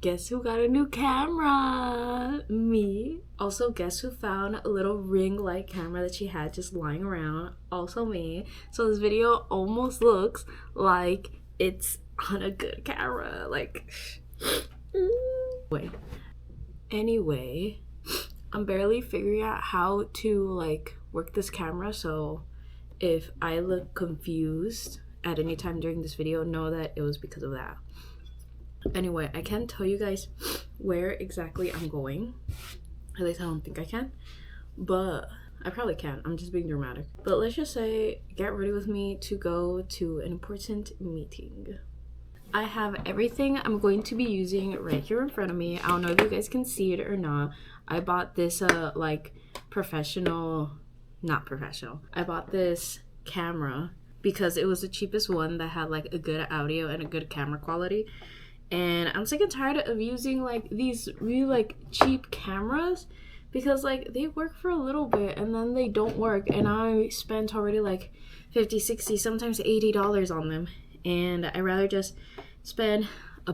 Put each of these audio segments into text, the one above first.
Guess who got a new camera? Me. Also, guess who found a little ring light camera that she had just lying around? Also me. So this video almost looks like it's on a good camera. Like, wait. Anyway, I'm barely figuring out how to like work this camera, so if I look confused at any time during this video, know that it was because of that. Anyway, I can't tell you guys where exactly I'm going. At least I don't think I can. But I probably can. I'm just being dramatic. But let's just say, get ready with me to go to an important meeting. I have everything I'm going to be using right here in front of me. I don't know if you guys can see it or not. I bought this like not professional. I bought this camera because it was the cheapest one that had like a good audio and a good camera quality. And I'm sick and tired of using like these really like cheap cameras because like they work for a little bit and then they don't work, and I spent already like 50, 60, sometimes $80 on them, and I rather just spend a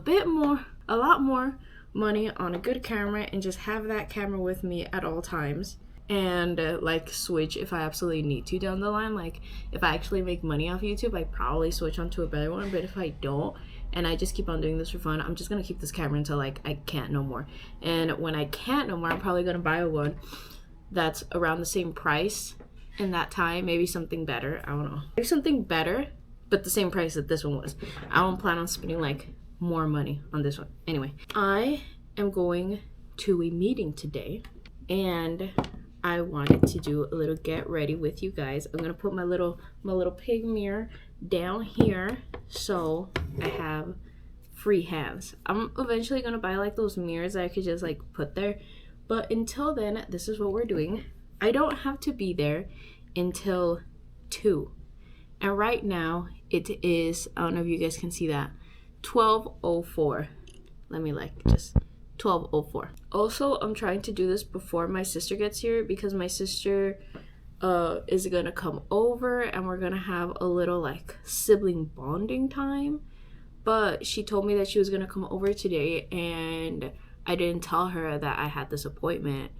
lot more money on a good camera and just have that camera with me at all times, and like switch if I absolutely need to down the line. Like if I actually make money off YouTube, I probably switch onto a better one, but if I don't and I just keep on doing this for fun, I'm just gonna keep this camera until like I can't no more. And when I can't no more, I'm probably gonna buy one that's around the same price in that time, maybe something better. I don't know, maybe something better but the same price that this one was. I don't plan on spending like more money on this one. Anyway, I am going to a meeting today and I wanted to do a little get ready with you guys. I'm gonna put my little pig mirror down here so I have free hands. I'm eventually gonna buy like those mirrors that I could just like put there, but until then, this is what we're doing. I don't have to be there until 2, and right now it is, I don't know if you guys can see that, 12:04. Let me like just 12:04. Also, I'm trying to do this before my sister gets here because my sister is gonna come over and we're gonna have a little like sibling bonding time. But she told me that she was gonna come over today and I didn't tell her that I had this appointment.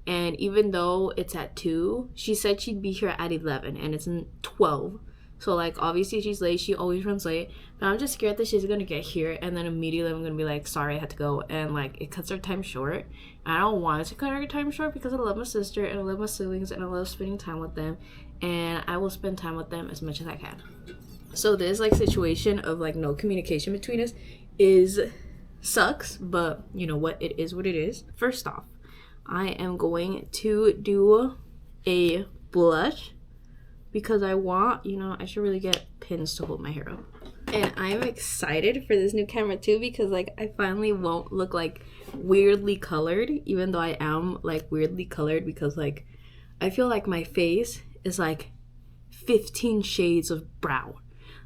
And even though it's at 2, she said she'd be here at 11 and it's 12. So like obviously she's late, she always runs late, but I'm just scared that she's gonna get here and then immediately I'm gonna be like, sorry, I had to go, and like it cuts our time short. And I don't want it to cut our time short because I love my sister and I love my siblings and I love spending time with them, and I will spend time with them as much as I can. So this like situation of like no communication between us sucks, but you know what, it is what it is. First off, I am going to do a blush because I want, I should really get pins to hold my hair up. And I'm excited for this new camera too because like I finally won't look like weirdly colored, even though I am like weirdly colored because like I feel like my face is like 15 shades of brown.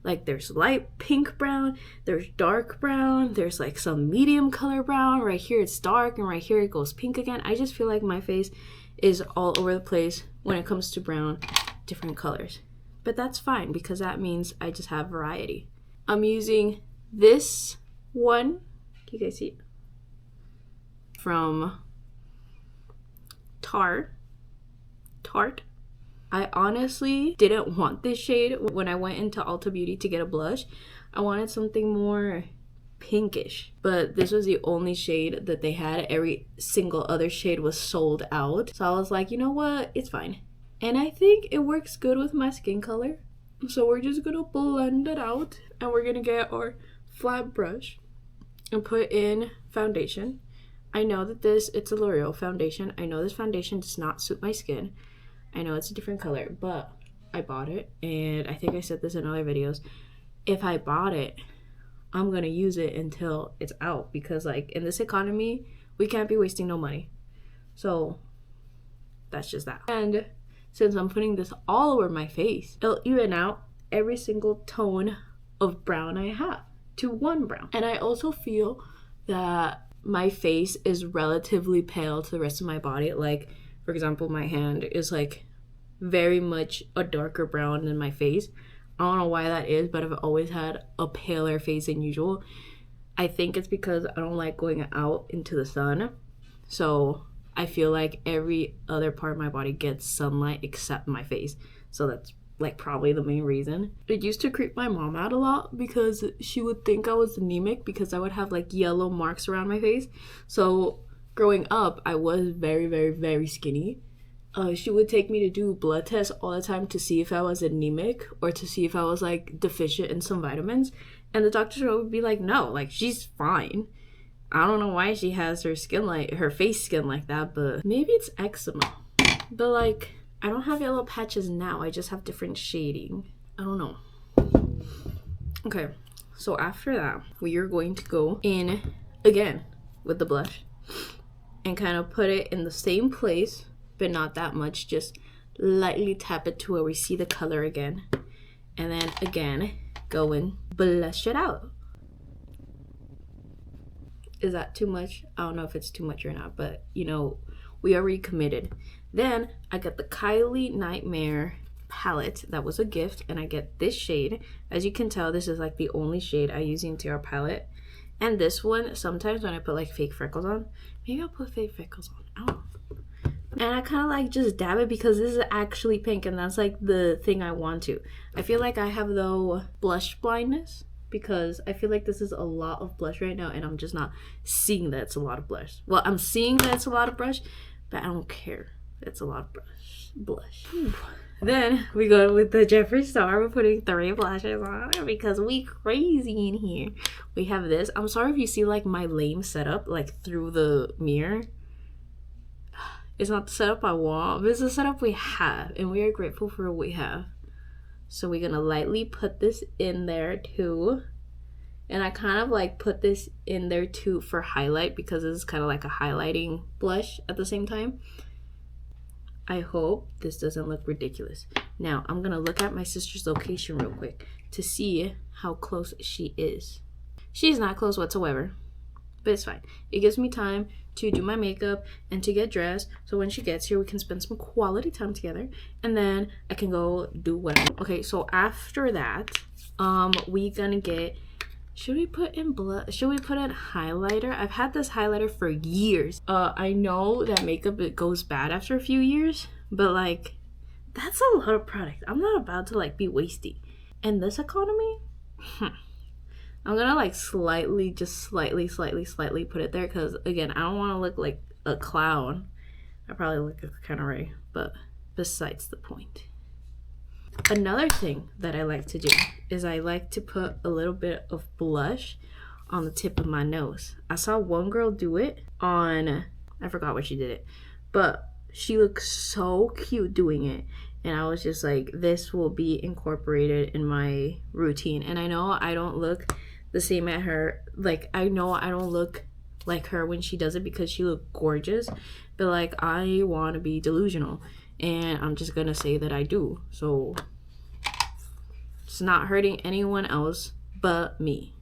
Like there's light pink brown, there's dark brown, there's like some medium color brown. Right here it's dark and right here it goes pink again. I just feel like my face is all over the place when it comes to brown, different colors. But that's fine because that means I just have variety. I'm using this one. Can you guys see it? From Tarte. I honestly didn't want this shade when I went into Ulta Beauty to get a blush. I wanted something more pinkish, but this was the only shade that they had. Every single other shade was sold out. So I was like, you know what? It's fine. And I think it works good with my skin color. So we're just gonna blend it out and we're gonna get our flat brush and put in foundation. I know that it's a L'Oreal foundation. I know this foundation does not suit my skin. I know it's a different color, but I bought it, and I think I said this in other videos. If I bought it, I'm gonna use it until it's out because like in this economy, we can't be wasting no money. So that's just that. And since I'm putting this all over my face, it'll even out every single tone of brown I have to one brown. And I also feel that my face is relatively pale to the rest of my body. Like, for example, my hand is like very much a darker brown than my face. I don't know why that is, but I've always had a paler face than usual. I think it's because I don't like going out into the sun. So I feel like every other part of my body gets sunlight except my face. So that's like probably the main reason. It used to creep my mom out a lot because she would think I was anemic because I would have like yellow marks around my face. So growing up, I was very, very, very skinny. She would take me to do blood tests all the time to see if I was anemic or to see if I was like deficient in some vitamins. And the doctors would be like, no, like she's fine. I don't know why she has her face skin like that, but maybe it's eczema. But like, I don't have yellow patches now. I just have different shading. I don't know. Okay, so after that, we are going to go in again with the blush and kind of put it in the same place, but not that much. Just lightly tap it to where we see the color again. And then again, go and blush it out. Is that too much? I don't know if it's too much or not, but you know, we already committed. Then I got the Kylie Nightmare palette. That was a gift, and I get this shade. As you can tell, this is like the only shade I use in our palette. And this one, sometimes when I put like fake freckles on, maybe I'll put fake freckles on. I don't know. And I kind of like just dab it because this is actually pink, and that's like the thing I want to. I feel like I have though blush blindness because I feel like this is a lot of blush right now, and I'm just not seeing that it's a lot of blush. Well, I'm seeing that it's a lot of blush, but I don't care. It's a lot of blush. Then we go with the Jeffree Star. We're putting 3 blushes on because we crazy in here. We have this. I'm sorry if you see like my lame setup like through the mirror. It's not the setup I want, but it's the setup we have, and we are grateful for what we have. So we're gonna lightly put this in there too. And I kind of like put this in there too for highlight because this is kind of like a highlighting blush at the same time. I hope this doesn't look ridiculous. Now I'm gonna look at my sister's location real quick to see how close she is. She's not close whatsoever, but it's fine. It gives me time to do my makeup and to get dressed, so when she gets here we can spend some quality time together, and then I can go do whatever. Okay, so after that, we gonna get, should we put in highlighter? I've had this highlighter for years. I know that makeup, it goes bad after a few years, but like that's a lot of product. I'm not about to like be wasty. And this economy, I'm gonna like slightly put it there because again, I don't want to look like a clown. I probably look kind of right, but besides the point. Another thing that I like to do is I like to put a little bit of blush on the tip of my nose. I saw one girl do it on, I forgot where she did it, but she looked so cute doing it. And I was just like, this will be incorporated in my routine. And I know I don't look the same at her. Like, I know I don't look like her when she does it because she looked gorgeous. But like, I want to be delusional. And I'm just going to say that I do. So it's not hurting anyone else but me.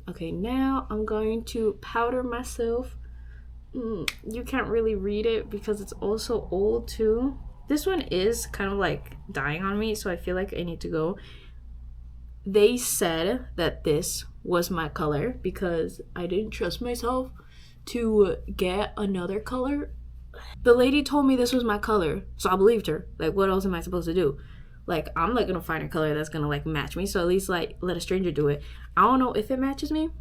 Okay, now I'm going to powder myself. You can't really read it because it's also old too. This one is kind of like dying on me, so I feel like I need to go. They said that this was my color because I didn't trust myself to get another color. The lady told me this was my color, so I believed her. Like, what else am I supposed to do? Like, I'm not gonna find a color that's gonna like match me, so at least like let a stranger do it. I don't know if it matches me,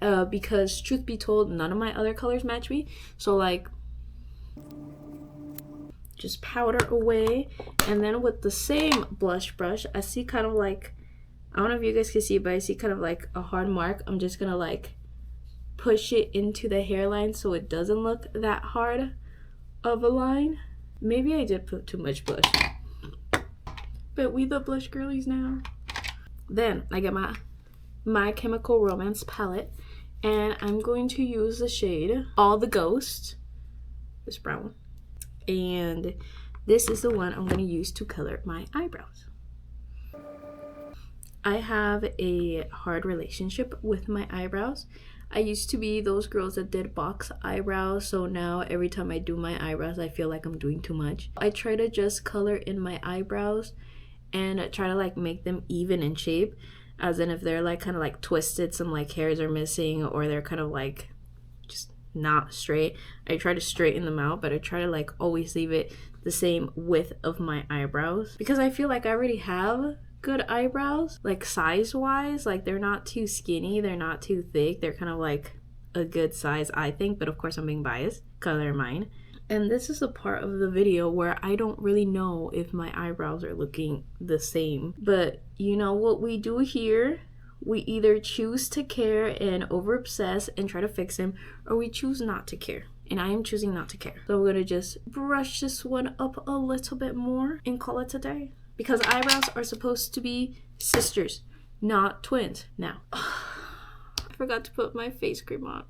because truth be told, none of my other colors match me. So like, just powder away, and then with the same blush brush, I see kind of like, I don't know if you guys can see, but I see kind of like a hard mark. I'm just gonna like push it into the hairline so it doesn't look that hard of a line. Maybe I did put too much blush, but we the blush girlies now. Then I get my Chemical Romance palette, and I'm going to use the shade All the Ghost, this brown one, and this is the one I'm going to use to color my eyebrows. I have a hard relationship with my eyebrows. I used to be those girls that did box eyebrows, so now every time I do my eyebrows, I feel like I'm doing too much. I try to just color in my eyebrows and try to like make them even in shape. as in if they're like kind of like twisted, some like hairs are missing, or they're kind of like just not straight. I try to straighten them out, but I try to like always leave it the same width of my eyebrows, because I feel like I already have good eyebrows, like size wise. Like they're not too skinny, they're not too thick, they're kind of like a good size, I think. But of course I'm being biased because they're mine. And this is a part of the video where I don't really know if my eyebrows are looking the same. But you know what we do here? We either choose to care and over obsess and try to fix them, or we choose not to care. And I am choosing not to care. So we're gonna just brush this one up a little bit more and call it a day. Because eyebrows are supposed to be sisters, not twins. Now, I forgot to put my face cream on.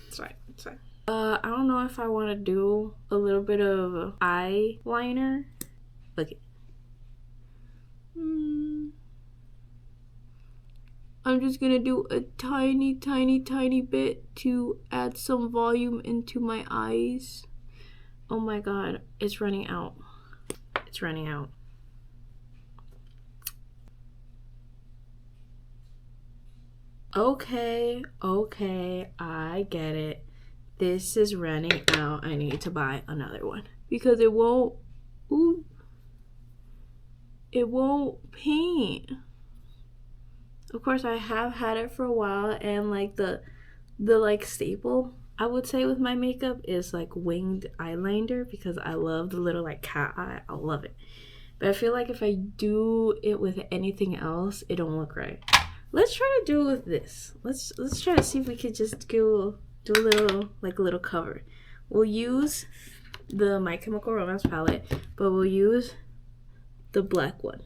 Sorry. I don't know if I want to do a little bit of eyeliner. Look it. I'm just gonna do a tiny bit to add some volume into my eyes. Oh my god, it's running out. It's running out. Okay, I get it. This is running out. I need to buy another one because it won't paint. Of course, I have had it for a while, and like the like staple I would say with my makeup is like winged eyeliner, because I love the little like cat eye. I love it. But I feel like if I do it with anything else, it don't look right. Let's try to do it with this. Let's try to see if we could just do a little cover. We'll use the My Chemical Romance palette, but we'll use the black one.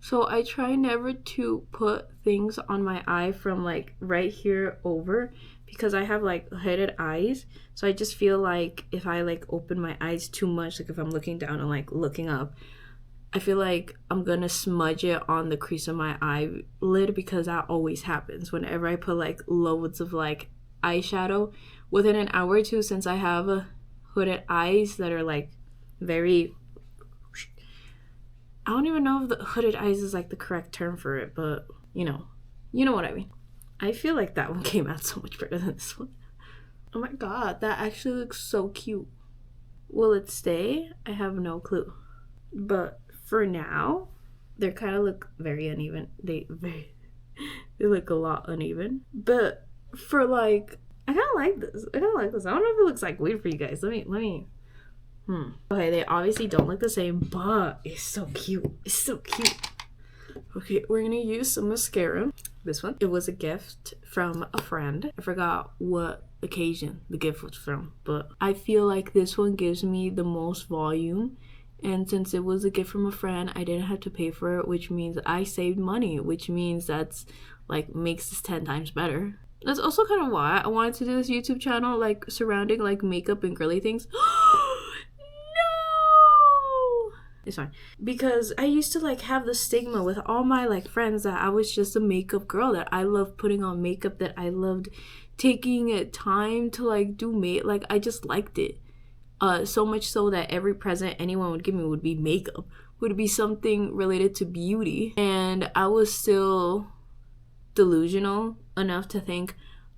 So I try never to put things on my eye from like right here over, because I have like hooded eyes. So I just feel like if I like open my eyes too much, like if I'm looking down and like looking up, I feel like I'm gonna smudge it on the crease of my eyelid, because that always happens whenever I put like loads of like eyeshadow. Within an hour or two, since I have hooded eyes that are like very, I don't even know if the hooded eyes is like the correct term for it, but you know what I mean. I feel like that one came out so much better than this one. Oh my god, that actually looks so cute. Will it stay? I have no clue. But for now, they kind of look very uneven. They look a lot uneven. But for like, I kind of like this. I don't know if it looks like weird for you guys. Let me. Okay, they obviously don't look the same, but it's so cute. It's so cute. Okay, we're gonna use some mascara. This one, it was a gift from a friend. I forgot what occasion the gift was from, but I feel like this one gives me the most volume. And since it was a gift from a friend, I didn't have to pay for it, which means I saved money, which means that's like makes this 10 times better. That's also kind of why I wanted to do this YouTube channel, like surrounding like makeup and girly things. No! It's fine. Because I used to like have the stigma with all my like friends that I was just a makeup girl, that I loved putting on makeup, that I loved taking time to like do makeup. Like I just liked it. So much so that every present anyone would give me would be makeup, would be something related to beauty. And I was still delusional enough to think,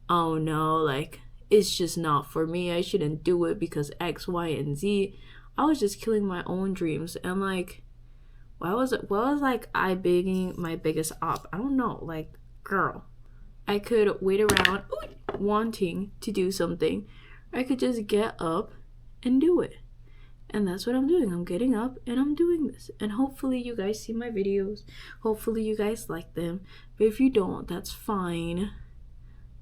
oh no, like it's just not for me. I shouldn't do it because X, Y, and Z. I was just killing my own dreams. And like, what was like I being my biggest op? I don't know. Like, girl, I could wait around wanting to do something. I could just get up and do it. And that's what I'm doing. I'm getting up and I'm doing this. And hopefully you guys see my videos. Hopefully you guys like them. But if you don't, that's fine.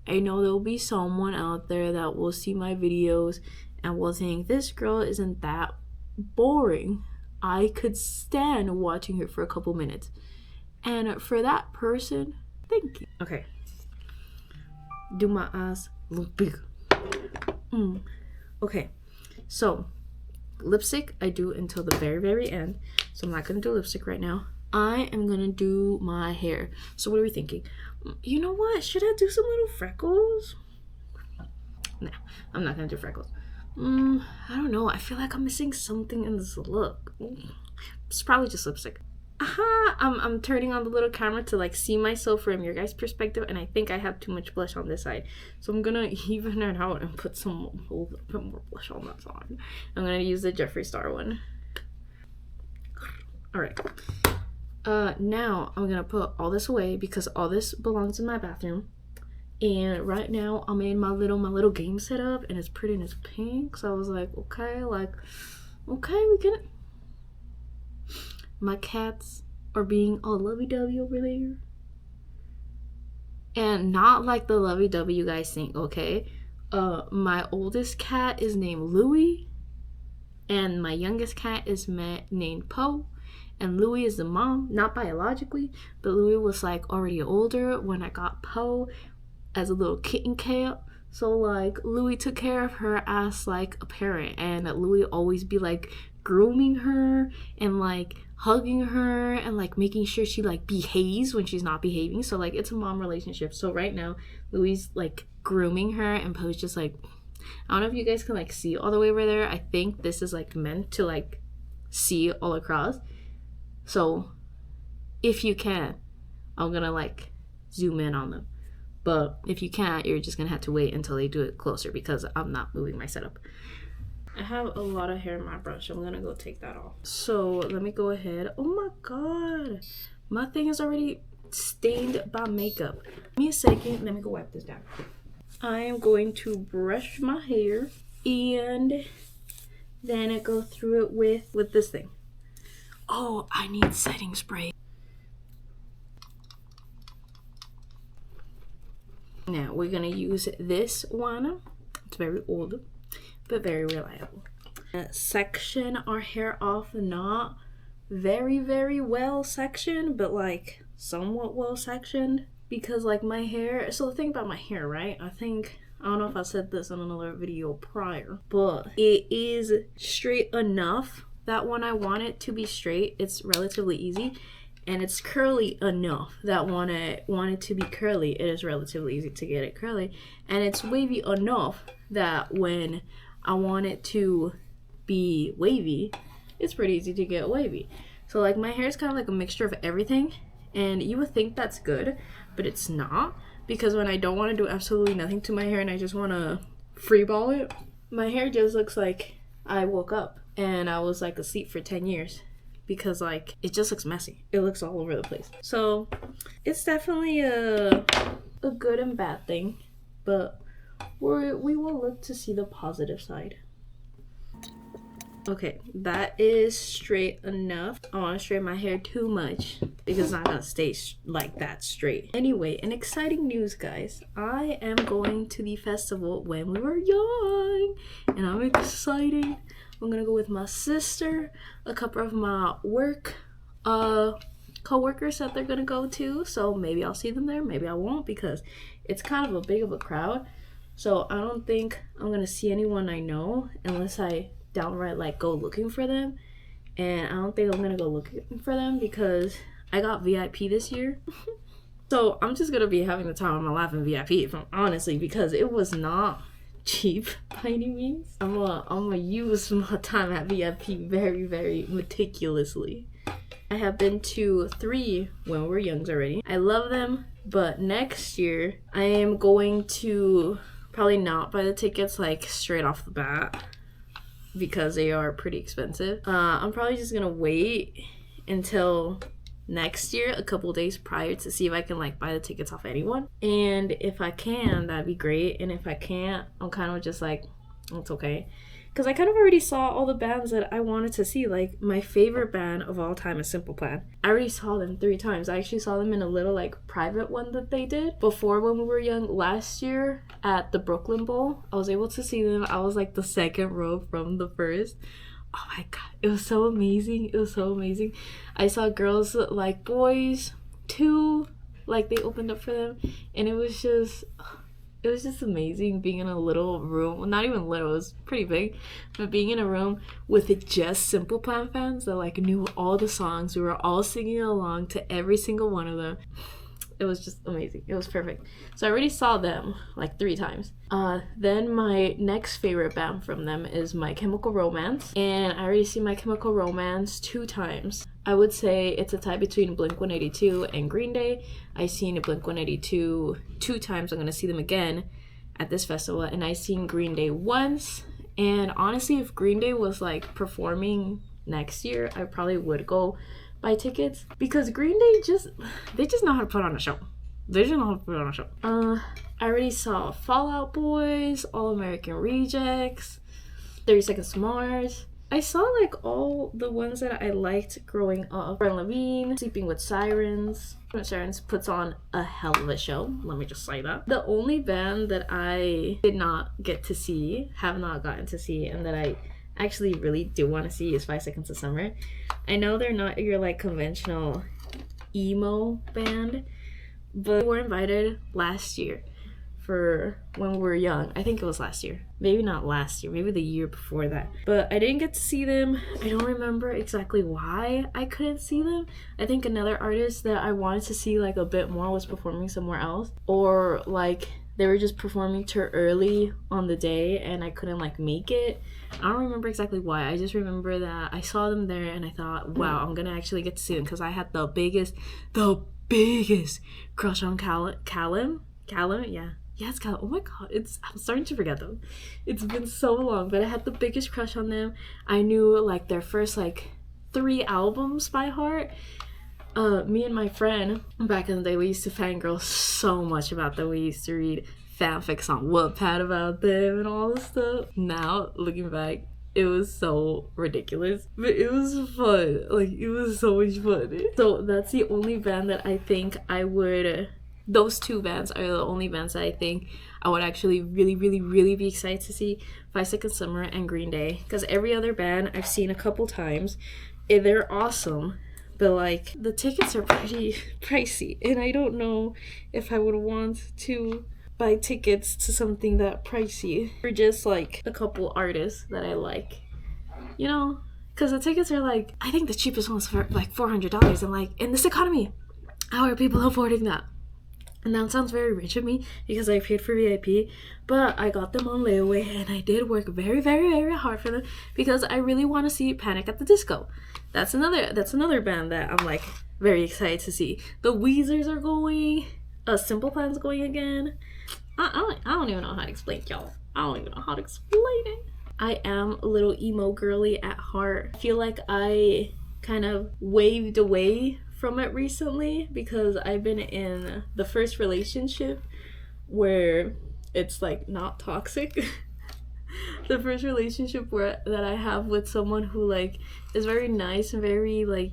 I know there'll be someone out there that will see my videos and will think, this girl isn't that boring. I could stand watching her for a couple minutes. And for that person, thank you. Okay. Do my eyes look big? Okay. So, lipstick I do until the very end. So I'm not going to do lipstick right now. I am going to do my hair. So what are we thinking? You know what? Should I do some little freckles? No, I'm not going to do freckles. I don't know. I feel like I'm missing something in this look. It's probably just lipstick. aha, I'm turning on the little camera to like see myself from your guys' perspective, and I think I have too much blush on this side, so I'm gonna even it out and put more blush on that side. I'm gonna use the Jeffree Star one. All right. Now I'm gonna put all this away because all this belongs in my bathroom. And right now I'm in my little game setup, and it's pretty and it's pink. So I was like, okay, we can. My cats are being all lovey-dovey over there. And not like the lovey-dovey you guys think, okay? My oldest cat is named Louie. And my youngest cat is named Poe. And Louie is the mom, not biologically, but Louie was like already older when I got Poe as a little kitten cat. So like Louie took care of her as like a parent, and Louie always be like grooming her and like hugging her and like making sure she like behaves when she's not behaving. So like it's a mom relationship. So right now Louie's like grooming her, and Poe's just like, I don't know if you guys can like see all the way over there. I think this is like meant to like see all across. So if you can, I'm gonna like zoom in on them. But if you can't, you're just gonna have to wait until they do it closer because I'm not moving my setup. I have a lot of hair in my brush. I'm gonna go take that off. So let me go ahead. Oh my god, my thing is already stained by makeup. Give me a second. Let me go wipe this down. I am going to brush my hair and then I go through it with this thing. Oh, I need setting spray. Now we're gonna use this one. It's very old, but very reliable. Section our hair off, not very well sectioned, but like somewhat well sectioned, because like my hair. So the thing about my hair, right? I don't know if I said this in another video prior, but it is straight enough that when I want it to be straight, it's relatively easy. And it's curly enough that when I want it to be curly, it is relatively easy to get it curly. And it's wavy enough that when I want it to be wavy, it's pretty easy to get wavy. So like my hair is kind of like a mixture of everything, and you would think that's good, but it's not, because when I don't want to do absolutely nothing to my hair and I just want to freeball it, my hair just looks like I woke up and I was like asleep for 10 years. Because like it just looks messy. It looks all over the place. So it's definitely a good and bad thing, but we will look to see the positive side. Okay, that is straight enough. I don't want to straighten my hair too much because it's not gonna stay like that straight. Anyway, an exciting news, guys. I am going to the festival when we were young, and I'm excited. I'm gonna go with my sister, a couple of my work co-workers that they're gonna go to, so maybe I'll see them there, maybe I won't, because it's kind of a big of a crowd. So I don't think I'm gonna see anyone I know unless I downright like go looking for them, and I don't think I'm gonna go looking for them because I got VIP this year. So I'm just gonna be having the time of my life in VIP, if I'm honestly, because it was not cheap by any means. I'm gonna use my time at VIP very meticulously. I have been to 3 when we were youngs already. I love them, but next year I am going to probably not buy the tickets like straight off the bat because they are pretty expensive. I'm probably just gonna wait until next year, a couple days prior, to see if I can like buy the tickets off anyone. And if I can, that'd be great. And if I can't, I'm kind of just like, it's okay, because I kind of already saw all the bands that I wanted to see. Like my favorite band of all time is Simple Plan. I already saw them 3 times. I actually saw them in a little like private one that they did before when we were young last year at the Brooklyn Bowl. I was able to see them. I was like the 2nd row from the first. Oh my god, it was so amazing. It was so amazing. I saw Girls Like Boys too, like they opened up for them, and it was just amazing being in a little room. Well, not even little, it was pretty big, but being in a room with just Simple Plan fans that like knew all the songs. We were all singing along to every single one of them. It was just amazing. It was perfect. So I already saw them like 3 times. Then my next favorite band from them is My Chemical Romance. And I already see My Chemical Romance 2 times. I would say it's a tie between Blink-182 and Green Day. I seen Blink-182 2 times. I'm gonna see them again at this festival, and I seen Green Day once. And honestly, if Green Day was like performing next year, I probably would go buy tickets, because Green Day just know how to put on a show. They just know how to put on a show. I already saw Fall Out Boys, All American Rejects, 30 Seconds to Mars. I saw like all the ones that I liked growing up. Avril Lavigne, Sleeping with Sirens. Sirens puts on a hell of a show. Let me just say that. The only band that I did not get to see, have not gotten to see, and that I actually really do want to see is 5 Seconds of Summer. I know they're not your like conventional emo band, but they were invited last year for when we were young. I think it was last year. Maybe not last year, maybe the year before that. But I didn't get to see them. I don't remember exactly why I couldn't see them. I think another artist that I wanted to see like a bit more was performing somewhere else, or like they were just performing too early on the day and I couldn't like make it. I don't remember exactly why. I just remember that I saw them there and I thought, wow, I'm gonna actually get to see them, because I had the biggest crush on Callum, yeah. Yes, Callum. Oh my god, I'm starting to forget them. It's been so long, but I had the biggest crush on them. I knew like their first like 3 albums by heart. Me and my friend back in the day, we used to fangirl so much about them. We used to read fanfics on Wattpad about them and all this stuff. Now, looking back, it was so ridiculous, but it was fun. Like, it was so much fun. So that's the only band that I think I would... Those 2 bands are the only bands that I think I would actually really, really, really be excited to see. 5 Seconds Summer and Green Day. Because every other band I've seen a couple times. They're awesome. But like, the tickets are pretty pricey. And I don't know if I would want to buy tickets to something that pricey. For just like a couple artists that I like. You know? Because the tickets are like, I think the cheapest one's for like $400. And like, in this economy, how are people affording that? And that sounds very rich of me because I paid for VIP, but I got them on layaway and I did work very, very, very hard for them because I really want to see Panic at the Disco. That's another band that I'm like very excited to see. The Weezers are going. Simple Plan's going again. I don't even know how to explain it, y'all. I don't even know how to explain it. I am a little emo girly at heart. I feel like I kind of waved away from it recently because I've been in the first relationship where it's like not toxic. The first relationship that I have with someone who like is very nice and very like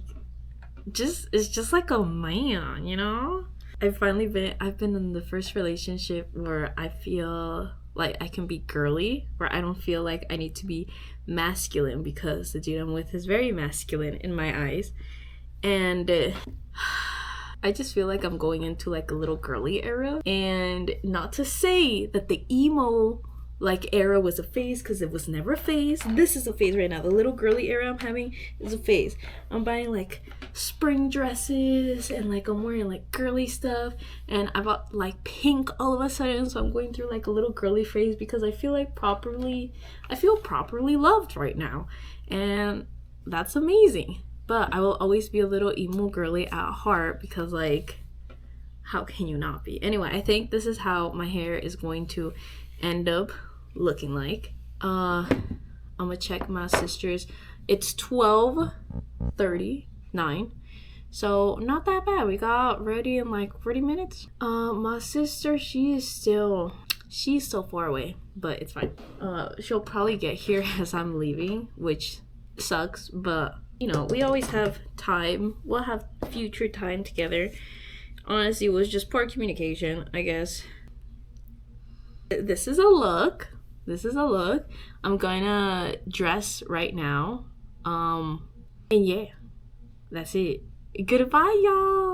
is just like a man, you know? I've been in the first relationship where I feel like I can be girly, where I don't feel like I need to be masculine because the dude I'm with is very masculine in my eyes. And I just feel like I'm going into like a little girly era. And not to say that the emo like era was a phase, because it was never a phase. This is a phase right now. The little girly era I'm having is a phase. I'm buying like spring dresses and like I'm wearing like girly stuff, and I bought like pink all of a sudden. So I'm going through like a little girly phase because I feel properly loved right now, and that's amazing. But I will always be a little emo girly at heart because like, how can you not be? Anyway, I think this is how my hair is going to end up looking like. I'm gonna check my sister's. It's 12:39, so not that bad. We got ready in like 40 minutes. My sister, she's still far away, but it's fine. She'll probably get here as I'm leaving, which sucks, but you know, we always have time. We'll have future time together. Honestly, it was just poor communication, I guess. This is a look. I'm gonna dress right now. And yeah, that's it. Goodbye, y'all.